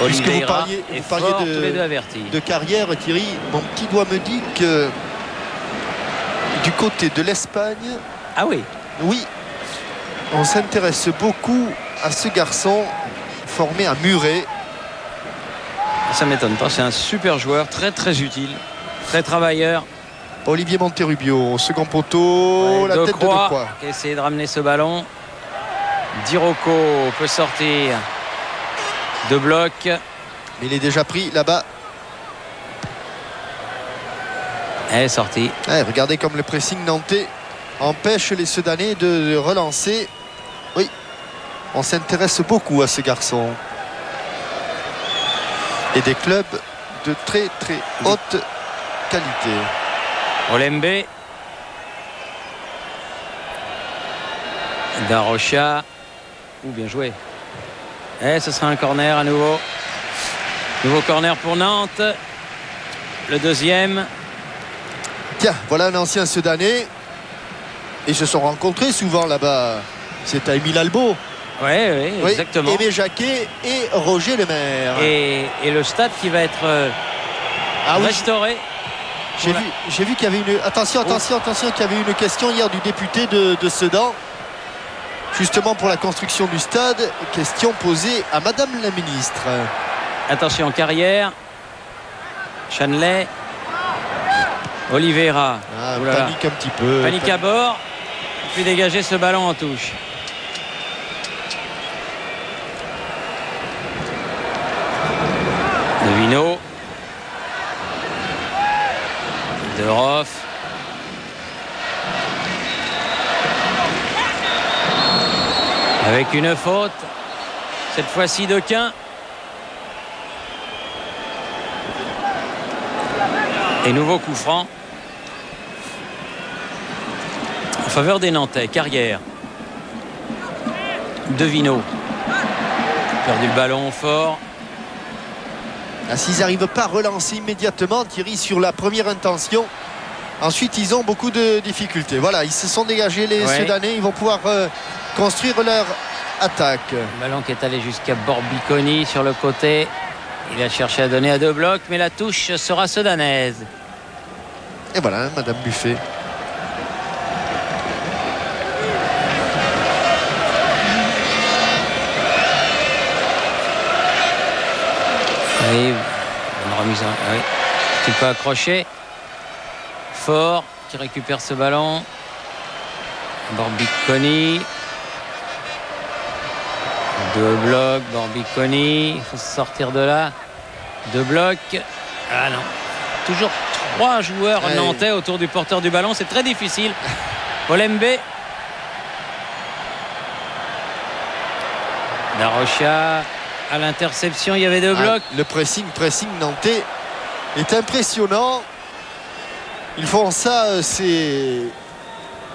puisque vous Oliveira parliez et Fort, tous les deux avertis. de carrière, Thierry, mon petit doigt me dit que du côté de l'Espagne, Ah oui, oui, on s'intéresse beaucoup à ce garçon formé à Muret. ça m'étonne pas. C'est un super joueur, très très utile, très travailleur. Olivier Monterrubio au second poteau, Ouais, la tête de Decroix Decroix. qui a essayé de ramener ce ballon. Dirocco peut sortir de bloc. Mais il est déjà pris là-bas. Elle est sortie. Ouais, regardez comme le pressing nantais empêche les Sedanais de relancer. Oui, on s'intéresse beaucoup à ce garçon. Et des clubs de très très haute qualité. Olembe. Darocha. Bien joué. Et ce sera un corner à nouveau. Nouveau corner pour Nantes. Le deuxième. Tiens, voilà un ancien Sedanais. Ils se sont rencontrés souvent là-bas. C'est à Émile Albo. Oui, Oui, exactement. Aimé Jacquet et Roger Lemaire. Et le stade qui va être Ah oui, restauré. j'ai vu qu'il y avait une... Attention, qu'il y avait une question hier du député de Sedan. Justement pour la construction du stade. Question posée à Madame la Ministre. Attention, Carrière. Chanley. Oliveira. Ah, Ouh là là. panique un petit peu. Panique à bord. Puis dégager ce ballon en touche. Devino. De Roff. Avec une faute. Cette fois-ci de Quin. Et nouveau coup franc. En faveur des Nantais. Carrière. Devino. Perdu le ballon fort. Ah, s'ils n'arrivent pas à relancer immédiatement, Thierry, sur la première intention, ensuite ils ont beaucoup de difficultés. Voilà, ils se sont dégagés les Ouais. Sudanais, ils vont pouvoir construire leur attaque. Le ballon qui est allé jusqu'à Borbiconi sur le côté. Il a cherché à donner à deux blocs, mais la touche sera sudanaise. Et voilà, Madame Buffet. Oui, une remise en... oui. Un petit peu accroché. Fort qui récupère ce ballon. Borbiconi. Deux blocs, Borbiconi. Il faut sortir de là. Deux blocs. Ah non. Toujours trois joueurs Ouais. nantais autour du porteur du ballon. C'est très difficile. Olembe. Darocha. À l'interception, il y avait deux blocs. Le pressing nantais est impressionnant. Ils font ça, c'est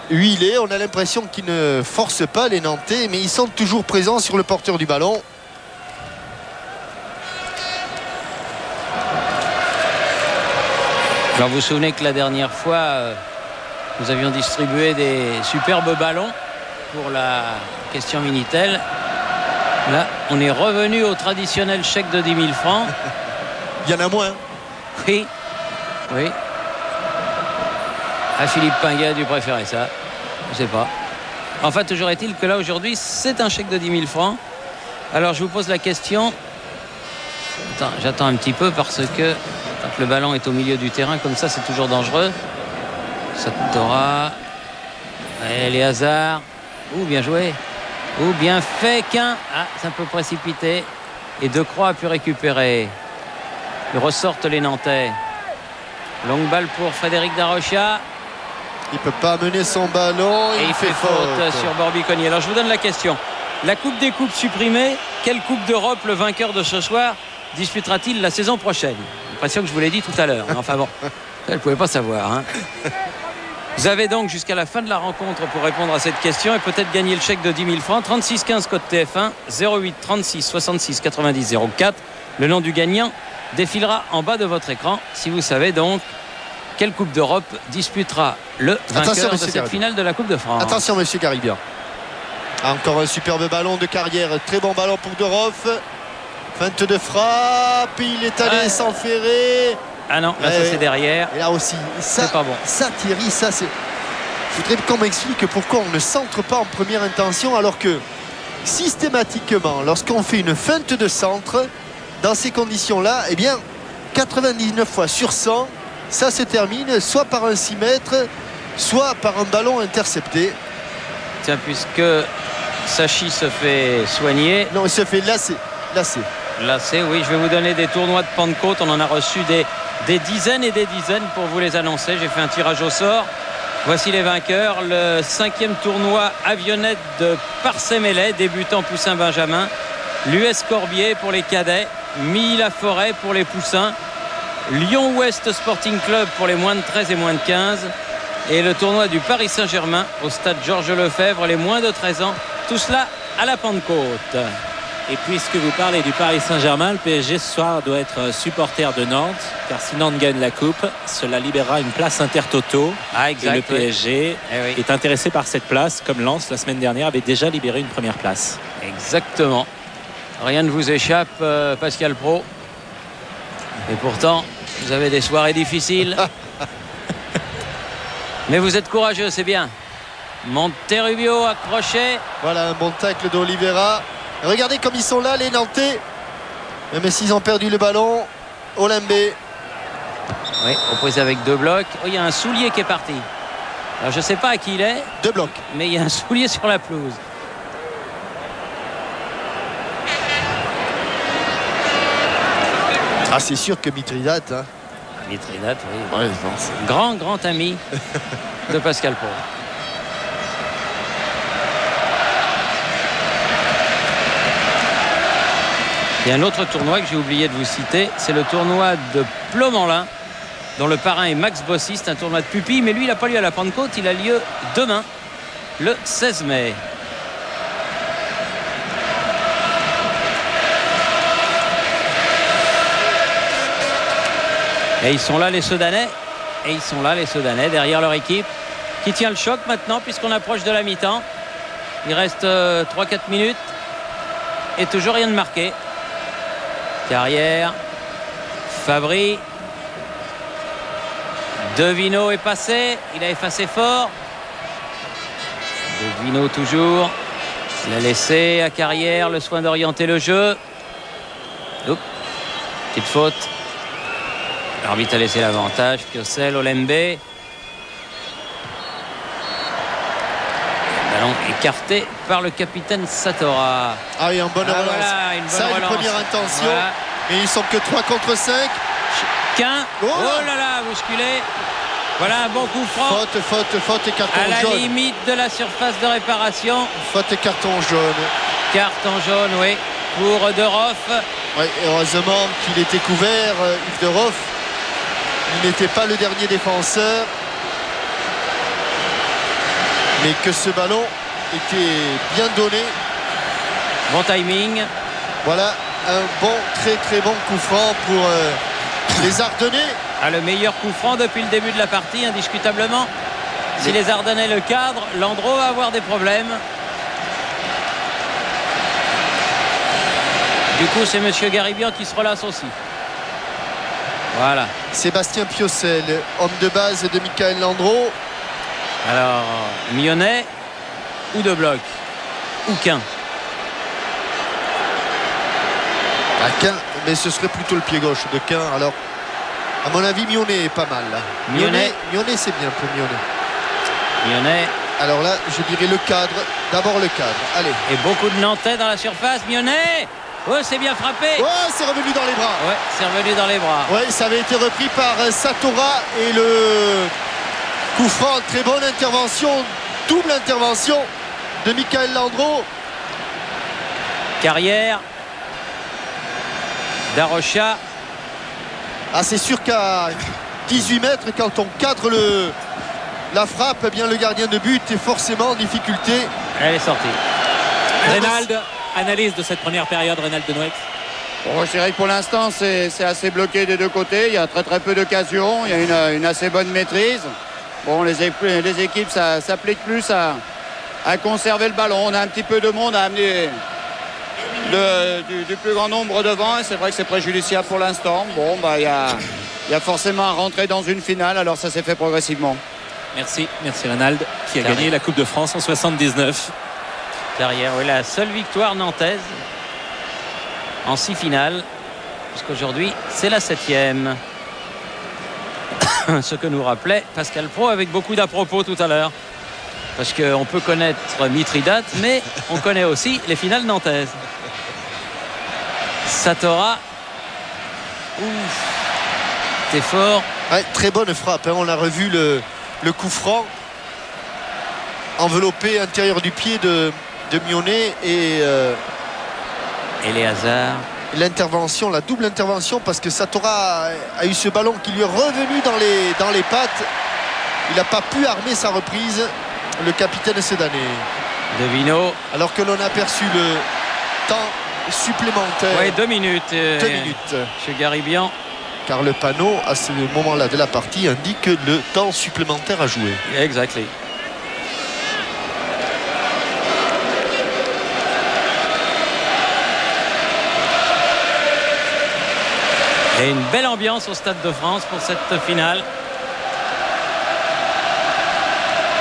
huilé. On a l'impression qu'ils ne forcent pas les Nantais, mais ils sont toujours présents sur le porteur du ballon. Alors vous vous souvenez que la dernière fois, nous avions distribué des superbes ballons pour la question Minitel. Là, on est revenu au traditionnel chèque de 10 000 francs. Il y en a moins. Oui, oui. À Philippe Pinguet a dû préférer ça. Je ne sais pas. Enfin, toujours est-il que là, aujourd'hui, c'est un chèque de 10 000 francs. Alors, je vous pose la question. Attends, j'attends un petit peu parce que quand le ballon est au milieu du terrain, comme ça, c'est toujours dangereux. Satora. Les hasards. Ouh, bien joué. Ouh, bien fait qu'un. Ah, c'est un peu précipité. Et Decroix a pu récupérer. Ils ressortent les Nantais. Longue balle pour Frédéric Darocha. Il ne peut pas mener son ballon. Et il fait faute sur Borbiconi. Alors je vous donne la question. La Coupe des Coupes supprimée, quelle Coupe d'Europe le vainqueur de ce soir disputera-t-il la saison prochaine? L'impression que je vous l'ai dit tout à l'heure. Mais enfin bon, ça, je ne pouvais pas savoir. Hein. Vous avez donc jusqu'à la fin de la rencontre pour répondre à cette question et peut-être gagner le chèque de 10 000 francs. 36 15 code TF1, 08 36 66 90 04. Le nom du gagnant défilera en bas de votre écran si vous savez donc quelle Coupe d'Europe disputera le vainqueur de monsieur cette Garibia. finale de la Coupe de France? Attention, monsieur Garibia. Encore un superbe ballon de carrière. Très bon ballon pour De Roff. Feinte de frappe. Il est allé s'enferrer. Ah non, là ça c'est derrière. Et là aussi. Ça, c'est pas bon. Ça, Thierry, ça c'est. Il faudrait qu'on m'explique pourquoi on ne centre pas en première intention alors que systématiquement, lorsqu'on fait une feinte de centre, dans ces conditions-là, eh bien, 99 fois sur 100, ça se termine soit par un 6 mètres, soit par un ballon intercepté. Tiens, puisque Sachi se fait soigner. Non, il se fait lasser. Lacé, oui, je vais vous donner des tournois de Pentecôte. On en a reçu des dizaines et des dizaines pour vous les annoncer. J'ai fait un tirage au sort. Voici les vainqueurs. Le 5e tournoi avionnette de Parcé-Melay, débutant poussin Benjamin. L'US Corbier pour les cadets. Milly-la-Forêt pour les poussins. Lyon-Ouest Sporting Club pour les moins de 13 et moins de 15. Et le tournoi du Paris Saint-Germain au stade Georges Lefebvre, les moins de 13 ans. Tout cela à la Pentecôte. Et puisque vous parlez du Paris Saint-Germain, le PSG ce soir doit être supporter de Nantes, car si Nantes gagne la coupe, cela libérera une place intertoto. Exact, et le PSG est intéressé par cette place, comme Lens la semaine dernière avait déjà libéré une première place. Exactement. Rien ne vous échappe, Pascal Pro. Et pourtant, vous avez des soirées difficiles. Mais vous êtes courageux, c'est bien. Monterrubio accroché. Voilà un bon tacle d'Oliveira. Regardez comme ils sont là, les Nantais. Même s'ils ont perdu le ballon. Olembé. Oui, opposé avec 2 blocs. Oh, il y a un soulier qui est parti. Alors, je ne sais pas à qui il est. 2 blocs. Mais il y a un soulier sur la pelouse. Ah, c'est sûr que Mithridate. Hein. Mithridate, oui. Ouais, non, grand ami de Pascal Pro. Il y a un autre tournoi que j'ai oublié de vous citer, c'est le tournoi de Plomanlin, dont le parrain est Max Bossi. C'est un tournoi de pupilles, mais lui il n'a pas lieu à la Pentecôte, il a lieu demain, le 16 mai. Et ils sont là les Sedanais, derrière leur équipe, qui tient le choc maintenant puisqu'on approche de la mi-temps. Il reste 3-4 minutes et toujours rien de marqué. Carrière, Fabry, Devino est passé, il a effacé fort. Devino toujours, il a laissé à Carrière le soin d'orienter le jeu. Oups, petite faute. L'arbitre a laissé l'avantage. Piocel, Olembé. Ballon écarté par le capitaine Satora. Ah oui, en bonne relance. Voilà, une bonne ça, relance. Une première intention. Voilà. Mais ils sont que 3 contre 5. Oh là là, bousculé. Voilà un bon coup franc. Faute et carton jaune. À la jaune. limite de la surface de réparation. Faute et carton jaune. Carton jaune, oui, pour De Roff. Oui, heureusement qu'il était couvert, Yves De Roff. Il n'était pas le dernier défenseur. Mais que ce ballon était bien donné. Bon timing. Voilà un bon, très bon coup franc pour les Ardennais. Ah, le meilleur coup franc depuis le début de la partie, indiscutablement. Si les Ardennais le cadrent, Landreau va avoir des problèmes. Du coup, c'est monsieur Garibian qui se relâche aussi. Voilà. Sébastien Piocel, homme de base de Michael Landreau. Alors, Mionnet ou De Bloc ou Quin. Quin, mais ce serait plutôt le pied gauche de Quin. Alors, à mon avis, Mionnet est pas mal là. Mionnet c'est bien pour Mionnet. Alors là, je dirais le cadre. D'abord le cadre. Allez. Et beaucoup de Nantais dans la surface. Mionnet. Oh, c'est bien frappé. Ouais, c'est revenu dans les bras. Ouais, c'est revenu dans les bras. Ouais, ça avait été repris par Satora et le coup franc. Très bonne intervention, double intervention de Michael Landreau. Carrière. Darocha. Ah, c'est sûr qu'à 18 mètres, quand on cadre la frappe, eh bien le gardien de but est forcément en difficulté. Elle est sortie. Reynald, analyse de cette première période, Reynald Denouex. Bon, je dirais que pour l'instant, c'est assez bloqué des deux côtés. Il y a très très peu d'occasions. Il y a une assez bonne maîtrise. Bon, les équipes s'appliquent plus à conserver le ballon. On a un petit peu de monde à amener du plus grand nombre devant. Et c'est vrai que c'est préjudiciable pour l'instant. Bon, il y a forcément à rentrer dans une finale. Alors ça s'est fait progressivement. Merci Ronald, qui a gagné la Coupe de France en 79. Carrière, oui, la seule victoire nantaise en 6 finales, puisqu'aujourd'hui c'est la 7e. Ce que nous rappelait Pascal Praud avec beaucoup d'à-propos tout à l'heure. Parce qu'on peut connaître Mithridate, mais on connaît aussi les finales nantaises. Satora. T'es fort. Ouais, très bonne frappe, hein. On a revu le coup franc enveloppé intérieur du pied de Mionnet et Éléazard. L'intervention, la double intervention, parce que Satora a eu ce ballon qui lui est revenu dans les pattes. Il n'a pas pu armer sa reprise, le capitaine Sedané. Devino. Alors que l'on a aperçu le temps supplémentaire. Oui, 2 minutes. 2 minutes. Chez Garibian. Car le panneau, à ce moment-là de la partie, indique que le temps supplémentaire a joué. Exactly. Et une belle ambiance au Stade de France pour cette finale.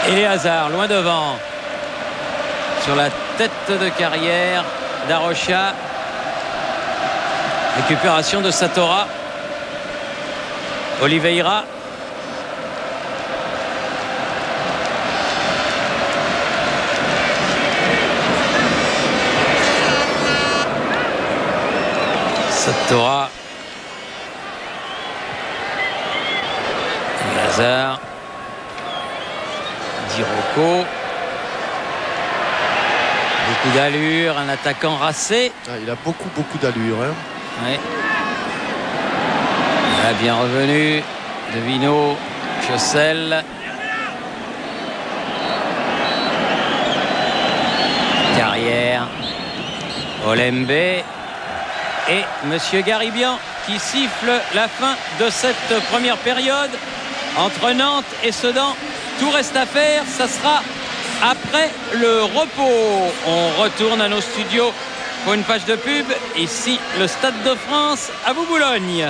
Éléazard, loin devant. Sur la tête de carrière d'Arocha. Récupération de Satora. Oliveira. Satora. Éléazard. Diroko. Beaucoup d'allure, un attaquant racé. Il a beaucoup d'allure. Hein. Ouais. Voilà, bien revenu. Devino, Chossel. Carrière. Olembe. Et Monsieur Garibian qui siffle la fin de cette première période entre Nantes et Sedan. Tout reste à faire, ça sera après le repos. On retourne à nos studios pour une page de pub. Ici, le Stade de France, à vous Boulogne.